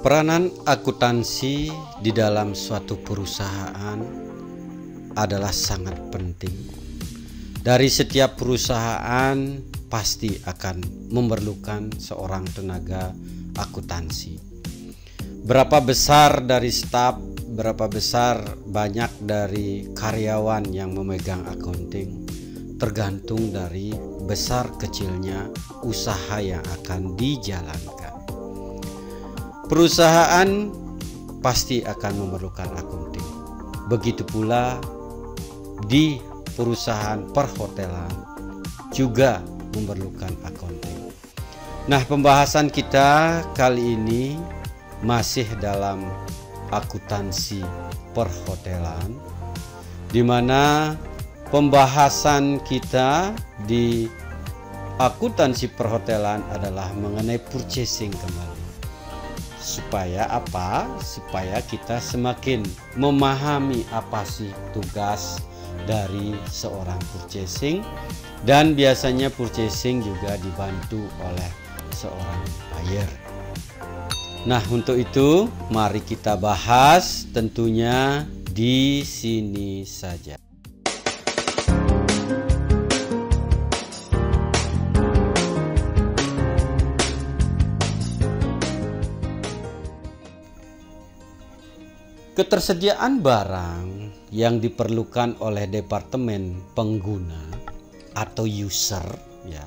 Peranan akuntansi di dalam suatu perusahaan adalah sangat penting. Dari setiap perusahaan pasti akan memerlukan seorang tenaga akuntansi. Berapa besar dari staf, berapa besar banyak dari karyawan yang memegang accounting, tergantung dari besar kecilnya usaha yang akan dijalankan. Perusahaan pasti akan memerlukan accounting. Begitu pula di perusahaan perhotelan juga memerlukan accounting. Nah, pembahasan kita kali ini masih dalam akuntansi perhotelan, di mana pembahasan kita di akuntansi perhotelan adalah mengenai purchasing kembali. Supaya apa? Supaya kita semakin memahami apa sih tugas dari seorang purchasing, dan biasanya purchasing juga dibantu oleh seorang buyer. Nah, untuk itu mari kita bahas tentunya di sini saja. Ketersediaan barang yang diperlukan oleh departemen pengguna atau user ya,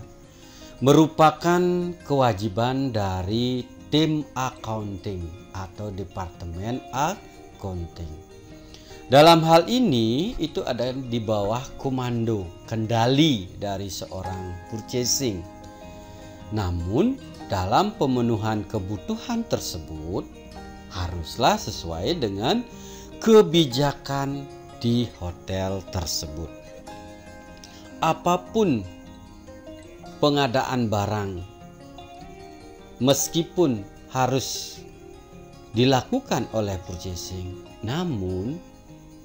merupakan kewajiban dari tim accounting atau departemen accounting. Dalam hal ini itu ada di bawah komando kendali dari seorang purchasing. Namun dalam pemenuhan kebutuhan tersebut haruslah sesuai dengan kebijakan di hotel tersebut. Apapun pengadaan barang, meskipun harus dilakukan oleh purchasing, namun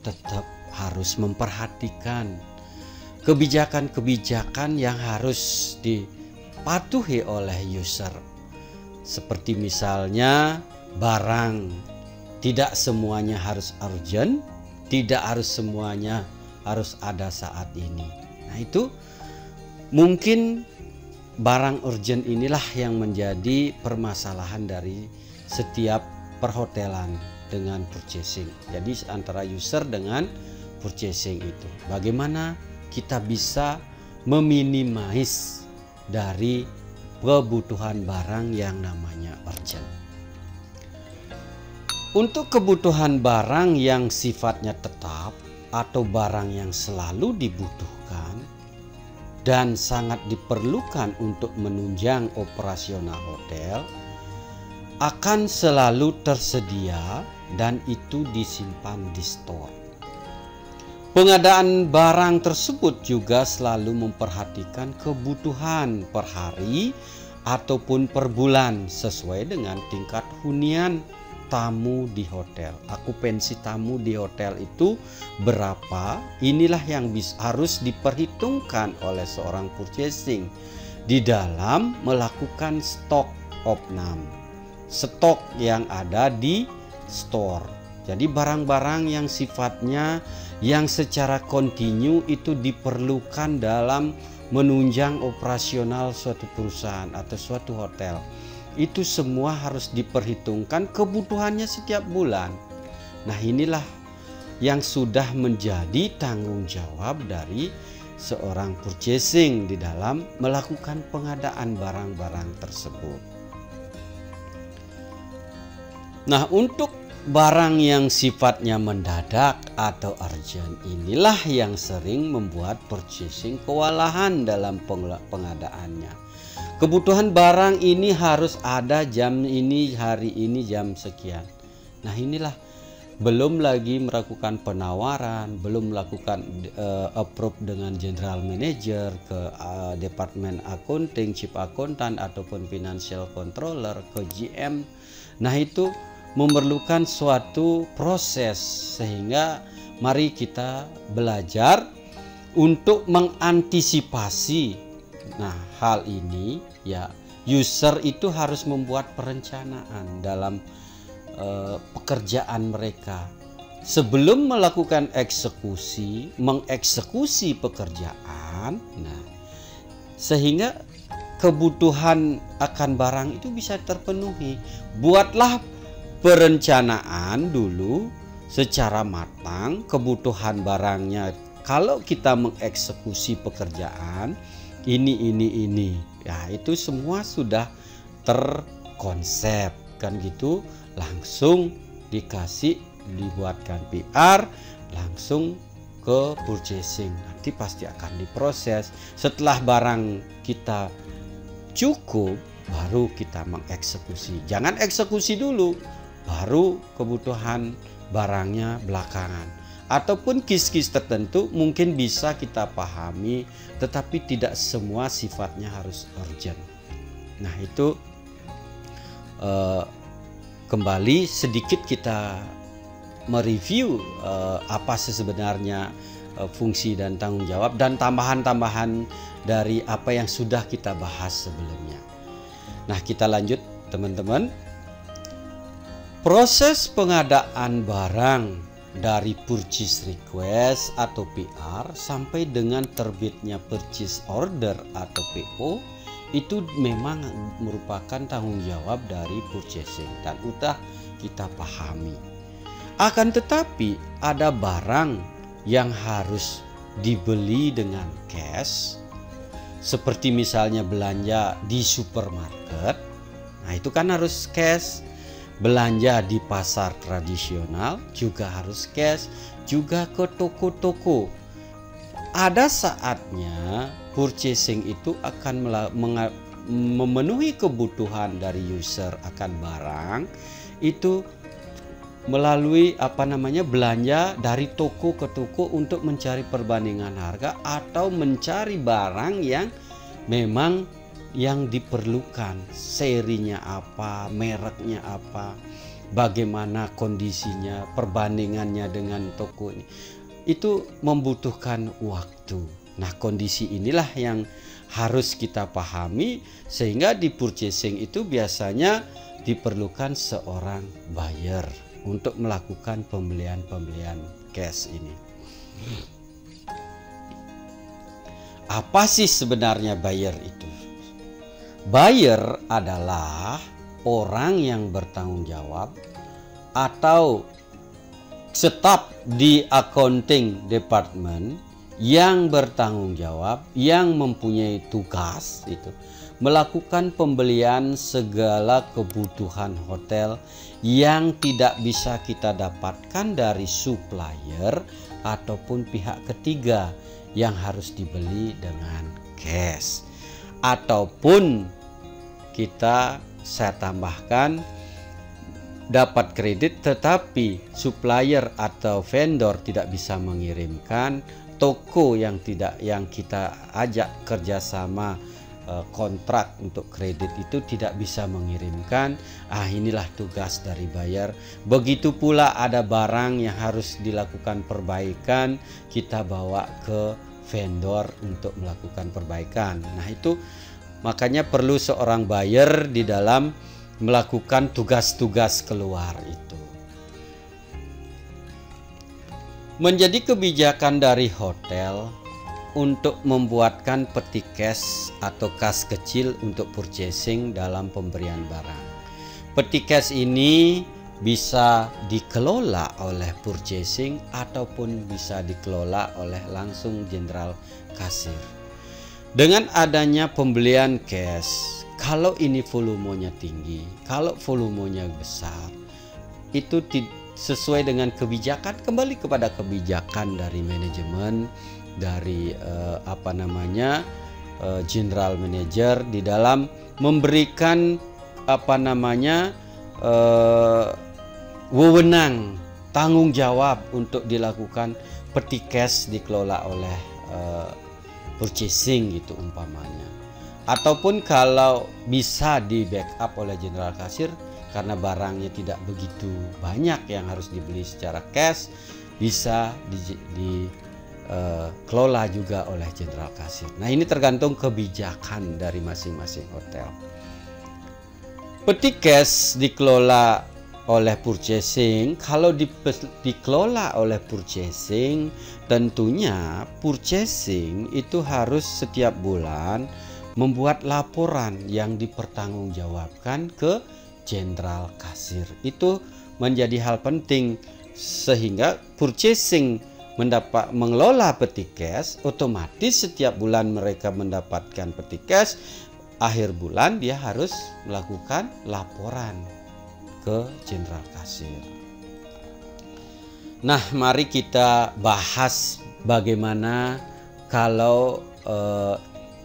tetap harus memperhatikan kebijakan-kebijakan yang harus dipatuhi oleh user. Seperti misalnya barang tidak semuanya harus urgent, tidak harus semuanya harus ada saat ini. Nah, itu mungkin barang urgent inilah yang menjadi permasalahan dari setiap perhotelan dengan purchasing. Jadi antara user dengan purchasing itu, bagaimana kita bisa meminimais dari kebutuhan barang yang namanya urgent. Untuk kebutuhan barang yang sifatnya tetap atau barang yang selalu dibutuhkan dan sangat diperlukan untuk menunjang operasional hotel akan selalu tersedia dan itu disimpan di store. Pengadaan barang tersebut juga selalu memperhatikan kebutuhan per hari ataupun per bulan sesuai dengan tingkat hunian tamu di hotel. Akupansi tamu di hotel itu berapa? Inilah yang harus diperhitungkan oleh seorang purchasing di dalam melakukan stok opnam, stok yang ada di store. Jadi barang-barang yang sifatnya yang secara kontinu itu diperlukan dalam menunjang operasional suatu perusahaan atau suatu hotel, itu semua harus diperhitungkan kebutuhannya setiap bulan. Nah, inilah yang sudah menjadi tanggung jawab dari seorang purchasing di dalam melakukan pengadaan barang-barang tersebut. Nah, untuk barang yang sifatnya mendadak atau urgent inilah yang sering membuat purchasing kewalahan dalam pengadaannya. Kebutuhan barang ini harus ada jam ini, hari ini, jam sekian. Nah, inilah belum lagi melakukan penawaran, belum melakukan approve dengan general manager ke departemen accounting, chief accountant ataupun financial controller ke GM. Nah, itu memerlukan suatu proses, sehingga mari kita belajar untuk mengantisipasi. Nah, hal ini ya user itu harus membuat perencanaan dalam pekerjaan mereka. Sebelum melakukan eksekusi, mengeksekusi pekerjaan, nah, sehingga kebutuhan akan barang itu bisa terpenuhi. Buatlah perencanaan dulu secara matang kebutuhan barangnya. Kalau kita mengeksekusi pekerjaan ini, ya itu semua sudah terkonsep kan gitu, langsung dibuatkan PR, langsung ke purchasing, nanti pasti akan diproses. Setelah barang kita cukup, baru kita mengeksekusi. Jangan eksekusi dulu, baru kebutuhan barangnya belakangan. Ataupun kis-kis tertentu mungkin bisa kita pahami, tetapi tidak semua sifatnya harus urgent. Nah itu kembali sedikit kita mereview apa sebenarnya fungsi dan tanggung jawab dan tambahan-tambahan dari apa yang sudah kita bahas sebelumnya. Nah kita lanjut teman-teman. Proses pengadaan barang dari purchase request atau PR sampai dengan terbitnya purchase order atau PO itu memang merupakan tanggung jawab dari purchasing dan udah kita pahami. Akan tetapi ada barang yang harus dibeli dengan cash, seperti misalnya belanja di supermarket. Nah itu kan harus cash. Belanja di pasar tradisional juga harus cash, juga ke toko-toko. Ada saatnya purchasing itu akan memenuhi kebutuhan dari user akan barang itu melalui belanja dari toko ke toko untuk mencari perbandingan harga atau mencari barang yang memang yang diperlukan, serinya apa, mereknya apa, bagaimana kondisinya, perbandingannya dengan toko ini. Itu membutuhkan waktu. Nah, kondisi inilah yang harus kita pahami, sehingga di purchasing itu biasanya diperlukan seorang buyer untuk melakukan pembelian cash ini. Apa sih sebenarnya buyer itu? Buyer adalah orang yang bertanggung jawab atau staf di accounting department yang bertanggung jawab, yang mempunyai tugas itu melakukan pembelian segala kebutuhan hotel yang tidak bisa kita dapatkan dari supplier ataupun pihak ketiga yang harus dibeli dengan cash. Ataupun saya tambahkan dapat kredit tetapi supplier atau vendor tidak bisa mengirimkan, toko yang kita ajak kerjasama kontrak untuk kredit itu tidak bisa mengirimkan. Inilah tugas dari buyer. Begitu pula ada barang yang harus dilakukan perbaikan, kita bawa ke vendor untuk melakukan perbaikan. Nah itu makanya perlu seorang buyer di dalam melakukan tugas-tugas keluar itu. Menjadi kebijakan dari hotel untuk membuatkan peti cash atau kas kecil untuk purchasing dalam pemberian barang. Peti cash ini bisa dikelola oleh purchasing ataupun bisa dikelola oleh langsung general kasir. Dengan adanya pembelian cash, kalau ini volumenya tinggi, kalau volumenya besar, itu sesuai dengan kebijakan, kembali kepada kebijakan dari manajemen, dari general manager di dalam memberikan wewenang tanggung jawab untuk dilakukan peti cash dikelola oleh purchasing gitu umpamanya. Ataupun kalau bisa di backup oleh general kasir karena barangnya tidak begitu banyak yang harus dibeli secara cash, bisa dikelola juga oleh general kasir. Nah ini tergantung kebijakan dari masing-masing hotel. Peti cash dikelola oleh purchasing, kalau dikelola oleh purchasing, tentunya purchasing itu harus setiap bulan membuat laporan yang dipertanggungjawabkan ke Jenderal Kasir. Itu menjadi hal penting sehingga purchasing mengelola peti cash, otomatis setiap bulan mereka mendapatkan peti cash, akhir bulan dia harus melakukan laporan ke Jenderal Kasir. Nah, mari kita bahas bagaimana kalau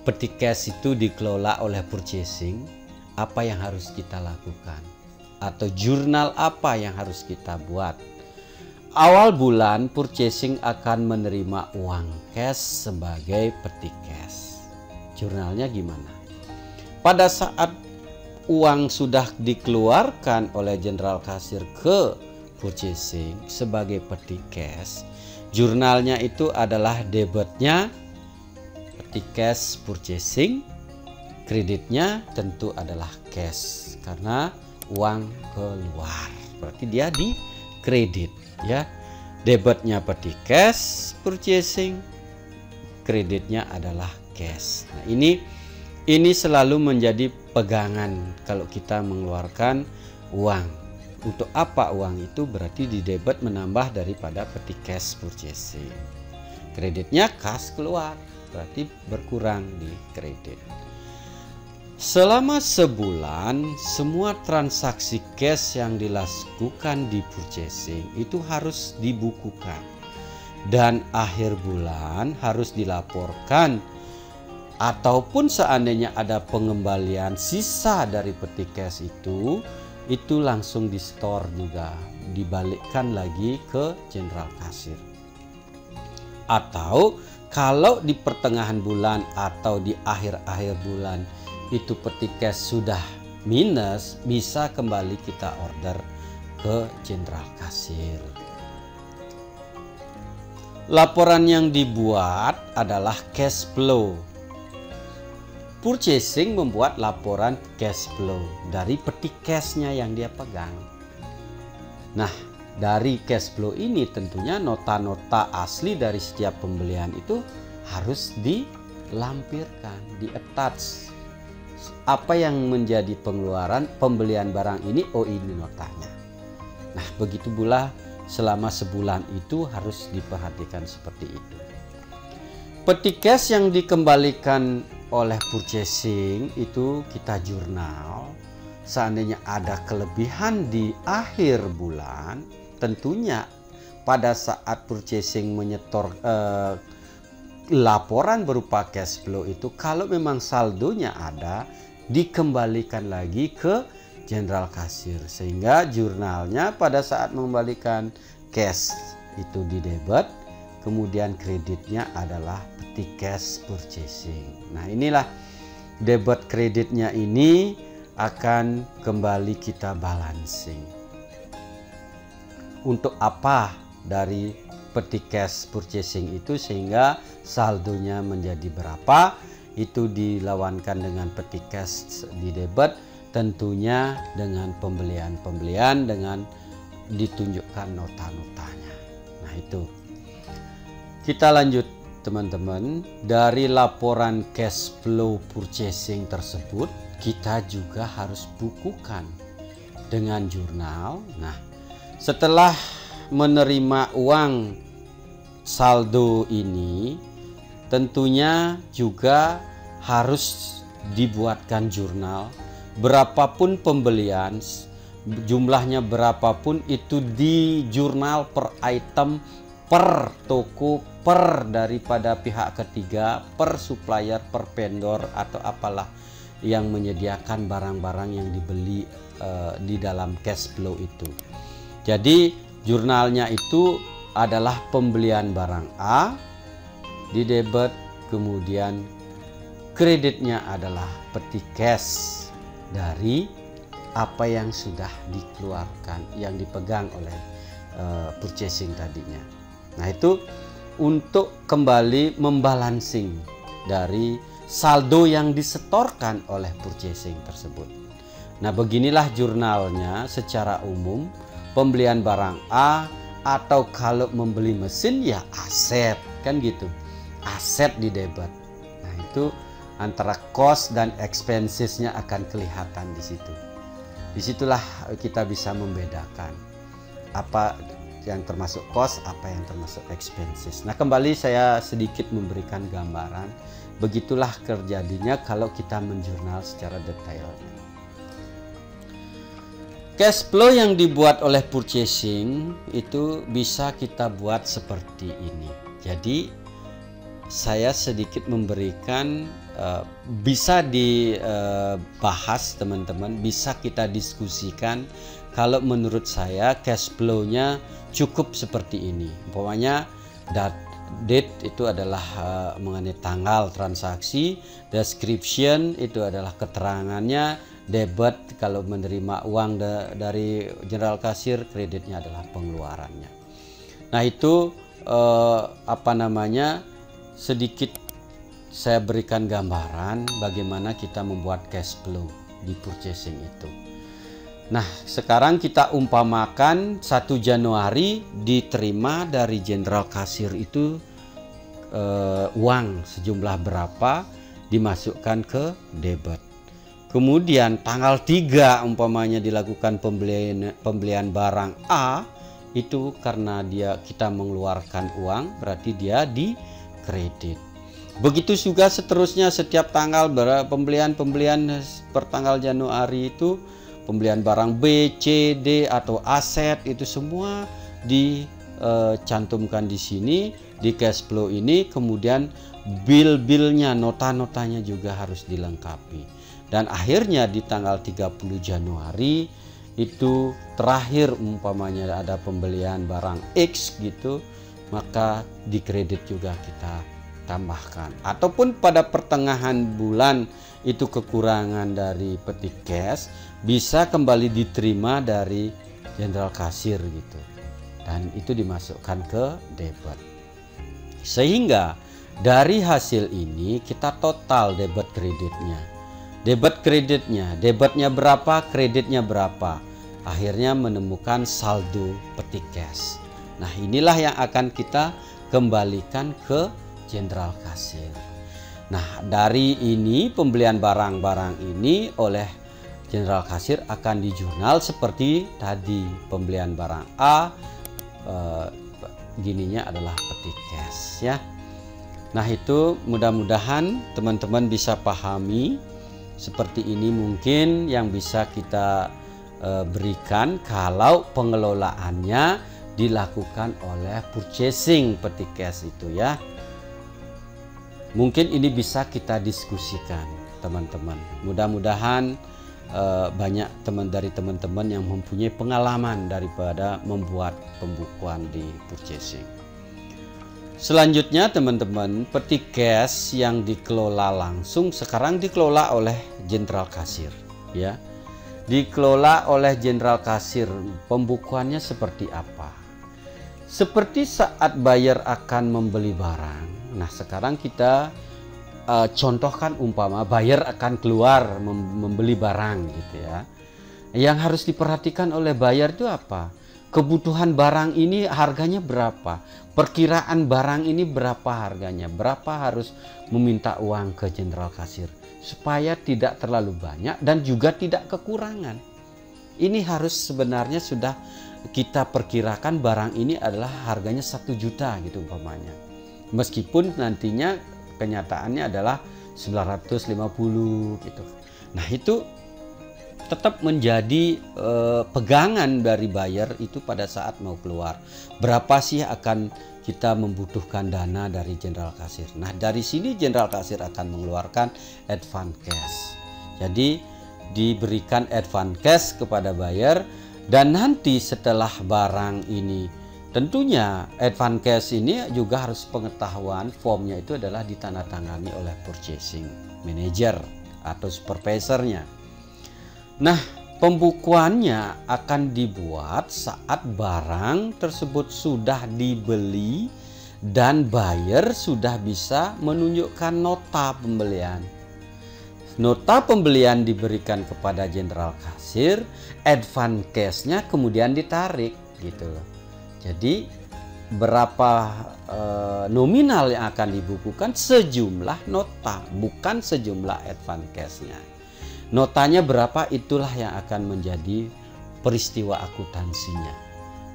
peti cash itu dikelola oleh purchasing, apa yang harus kita lakukan atau jurnal apa yang harus kita buat. Awal bulan purchasing akan menerima uang cash sebagai peti cash. Jurnalnya gimana? Pada saat uang sudah dikeluarkan oleh Jenderal Kasir ke purchasing sebagai peti cash, jurnalnya itu adalah debitnya peti cash purchasing, kreditnya tentu adalah cash karena uang keluar, berarti dia di kredit ya. Debitnya peti cash purchasing, kreditnya adalah cash. Nah, ini selalu menjadi pegangan kalau kita mengeluarkan uang. Untuk apa uang itu? Berarti di debit menambah daripada peti cash purchasing. Kreditnya kas keluar, berarti berkurang di kredit. Selama sebulan semua transaksi cash yang dilakukan di purchasing itu harus dibukukan. Dan akhir bulan harus dilaporkan. Ataupun seandainya ada pengembalian sisa dari peti cash itu langsung di store juga, dibalikkan lagi ke Jenderal Kasir. Atau kalau di pertengahan bulan atau di akhir-akhir bulan itu peti cash sudah minus, bisa kembali kita order ke Jenderal Kasir. Laporan yang dibuat adalah cash flow. Purchasing membuat laporan cash flow dari peti cashnya yang dia pegang. Nah, dari cash flow ini tentunya nota-nota asli dari setiap pembelian itu harus dilampirkan, di-attach. Apa yang menjadi pengeluaran pembelian barang ini, oh ini notanya. Nah, begitu pula selama sebulan itu harus diperhatikan seperti itu. Peti cash yang dikembalikan oleh purchasing itu kita jurnal. Seandainya ada kelebihan di akhir bulan, tentunya pada saat purchasing menyetor laporan berupa cash flow itu, kalau memang saldonya ada, dikembalikan lagi ke Jenderal Kasir, sehingga jurnalnya pada saat mengembalikan cash itu di debit, kemudian kreditnya adalah peti cash purchasing. Nah, inilah debit kreditnya ini akan kembali kita balancing. Untuk apa dari peti cash purchasing itu sehingga saldonya menjadi berapa, itu dilawankan dengan peti cash di debit, tentunya dengan pembelian-pembelian dengan ditunjukkan nota-notanya. Nah, itu. Kita lanjut teman-teman. Dari laporan cash flow purchasing tersebut kita juga harus bukukan dengan jurnal. Nah, setelah menerima uang saldo ini tentunya juga harus dibuatkan jurnal. Berapapun pembelian, jumlahnya berapapun, itu di jurnal per item, per toko, per daripada pihak ketiga, per supplier, per vendor atau apalah yang menyediakan barang-barang yang dibeli di dalam cash flow itu. Jadi jurnalnya itu adalah pembelian barang A di debit, kemudian kreditnya adalah peti cash dari apa yang sudah dikeluarkan, yang dipegang oleh purchasing tadinya. Nah, itu untuk kembali membalancing dari saldo yang disetorkan oleh purchasing tersebut. Nah, beginilah jurnalnya secara umum. Pembelian barang A, atau kalau membeli mesin ya aset, kan gitu. Aset di debit. Nah, itu antara cost dan expensesnya akan kelihatan di situ. Disitulah kita bisa membedakan apa yang termasuk cost, apa yang termasuk expenses. Nah, kembali saya sedikit memberikan gambaran. Begitulah terjadinya kalau kita menjurnal secara detailnya. Cash flow yang dibuat oleh purchasing itu bisa kita buat seperti ini. Jadi saya sedikit memberikan bisa dibahas teman-teman, bisa kita diskusikan. Kalau menurut saya cash flow-nya cukup seperti ini. Umpamanya date itu adalah mengenai tanggal transaksi, description itu adalah keterangannya, debit kalau menerima uang dari general kasir, kreditnya adalah pengeluarannya. Nah, itu sedikit saya berikan gambaran bagaimana kita membuat cash flow di purchasing itu. Nah, sekarang kita umpamakan 1 Januari diterima dari general kasir itu uang sejumlah berapa dimasukkan ke debit. Kemudian tanggal 3 umpamanya dilakukan pembelian barang A, itu karena kita mengeluarkan uang berarti dia di kredit. Begitu juga seterusnya setiap tanggal pembelian per tanggal Januari itu pembelian barang B, C, D atau aset itu semua dicantumkan di sini di cash flow ini. Kemudian bill-billnya, nota-notanya juga harus dilengkapi. Dan akhirnya di tanggal 30 Januari itu terakhir umpamanya ada pembelian barang X gitu, maka di kredit juga kita tambahkan. Ataupun pada pertengahan bulan itu kekurangan dari peti cash bisa kembali diterima dari general kasir gitu, dan itu dimasukkan ke debit. Sehingga dari hasil ini kita total debit kreditnya, debitnya berapa, kreditnya berapa, akhirnya menemukan saldo peti cash. Nah, inilah yang akan kita kembalikan ke general kasir. Nah, dari ini pembelian barang-barang ini oleh general kasir akan dijurnal seperti tadi. Pembelian barang A gininya adalah peti cash ya. Nah, itu mudah-mudahan teman-teman bisa pahami. Seperti ini mungkin yang bisa kita berikan kalau pengelolaannya dilakukan oleh purchasing peti cash itu ya. Mungkin ini bisa kita diskusikan teman-teman. Mudah-mudahan banyak dari teman-teman yang mempunyai pengalaman daripada membuat pembukuan di purchasing. Selanjutnya teman-teman, peti cash yang dikelola langsung sekarang dikelola oleh general kasir ya. Dikelola oleh general kasir. Pembukuannya seperti apa? Seperti saat buyer akan membeli barang. Nah, sekarang kita contohkan umpama buyer akan keluar membeli barang gitu ya. Yang harus diperhatikan oleh buyer itu apa? Kebutuhan barang ini harganya berapa? Perkiraan barang ini berapa harganya? Berapa harus meminta uang ke general kasir supaya tidak terlalu banyak dan juga tidak kekurangan. Ini harus sebenarnya sudah kita perkirakan barang ini adalah harganya 1 juta gitu umpamanya. Meskipun nantinya kenyataannya adalah 950 gitu. Nah, itu tetap menjadi pegangan dari buyer itu pada saat mau keluar. Berapa sih akan kita membutuhkan dana dari general kasir. Nah, dari sini general kasir akan mengeluarkan advance cash. Jadi diberikan advance cash kepada buyer, dan nanti setelah barang ini tentunya advance cash ini juga harus pengetahuan formnya itu adalah ditandatangani oleh purchasing manager atau supervisornya. Nah, pembukuannya akan dibuat saat barang tersebut sudah dibeli dan buyer sudah bisa menunjukkan nota pembelian. nota pembelian diberikan kepada general kasir, advance cash-nya kemudian ditarik gitu loh. Jadi berapa nominal yang akan dibukukan sejumlah nota, bukan sejumlah advance cash-nya. Notanya berapa, itulah yang akan menjadi peristiwa akuntansinya.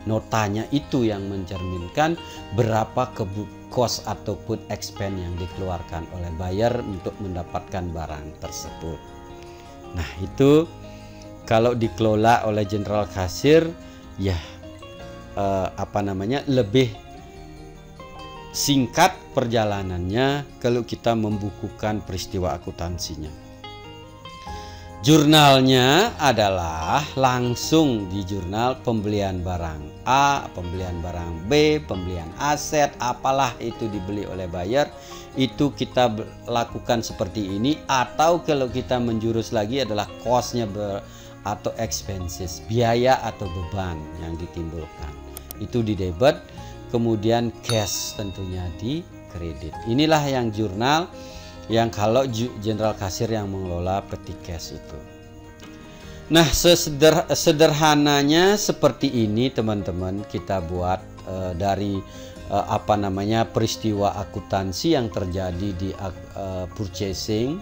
Notanya itu yang mencerminkan berapa cost ataupun expense yang dikeluarkan oleh buyer untuk mendapatkan barang tersebut. Nah, itu kalau dikelola oleh general kasir ya lebih singkat perjalanannya kalau kita membukukan peristiwa akuntansinya. Jurnalnya adalah langsung di jurnal pembelian barang A, pembelian barang B, pembelian aset, apalah itu dibeli oleh buyer, itu kita lakukan seperti ini. Atau kalau kita menjurus lagi adalah cost-nya atau expenses, biaya atau beban yang ditimbulkan. Itu di debit, kemudian cash tentunya di kredit. Inilah yang jurnal yang kalau general kasir yang mengelola peti cash itu. Nah, sederhananya seperti ini teman-teman, kita buat dari peristiwa akuntansi yang terjadi di purchasing,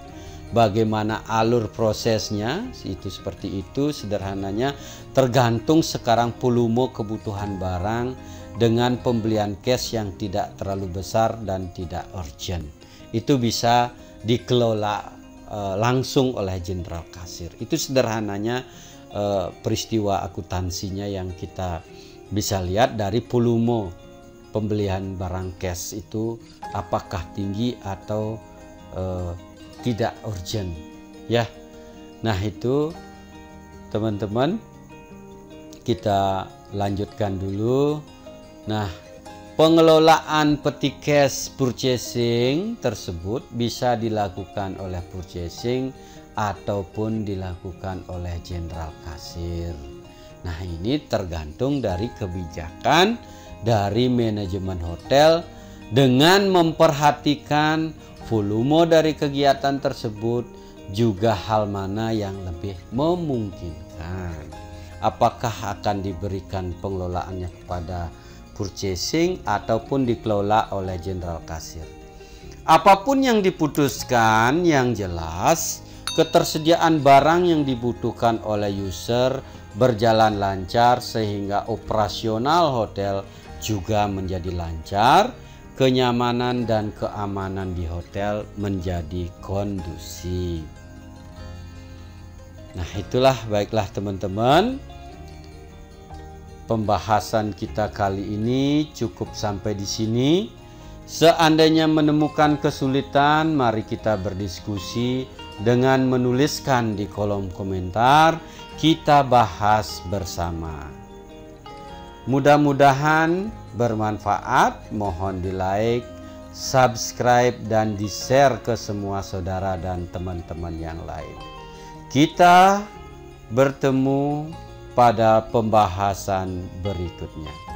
bagaimana alur prosesnya itu seperti itu sederhananya, tergantung sekarang volume kebutuhan barang dengan pembelian cash yang tidak terlalu besar dan tidak urgent. Itu bisa dikelola langsung oleh general kasir. Itu sederhananya peristiwa akuntansinya yang kita bisa lihat dari volume pembelian barang cash itu apakah tinggi atau tidak urgent ya. Nah, itu teman-teman kita lanjutkan dulu. Nah, pengelolaan peti cash purchasing tersebut bisa dilakukan oleh purchasing ataupun dilakukan oleh general kasir. Nah, ini tergantung dari kebijakan dari manajemen hotel dengan memperhatikan volume dari kegiatan tersebut, juga hal mana yang lebih memungkinkan. Apakah akan diberikan pengelolaannya kepada purchasing ataupun dikelola oleh general kasir. Apapun yang diputuskan, yang jelas ketersediaan barang yang dibutuhkan oleh user berjalan lancar sehingga operasional hotel juga menjadi lancar, kenyamanan dan keamanan di hotel menjadi kondusif. Nah, itulah, baiklah teman-teman, pembahasan kita kali ini cukup sampai di sini. Seandainya menemukan kesulitan, mari kita berdiskusi dengan menuliskan di kolom komentar, kita bahas bersama. Mudah-mudahan bermanfaat, mohon di like, subscribe dan di share ke semua saudara dan teman-teman yang lain. Kita bertemu pada pembahasan berikutnya.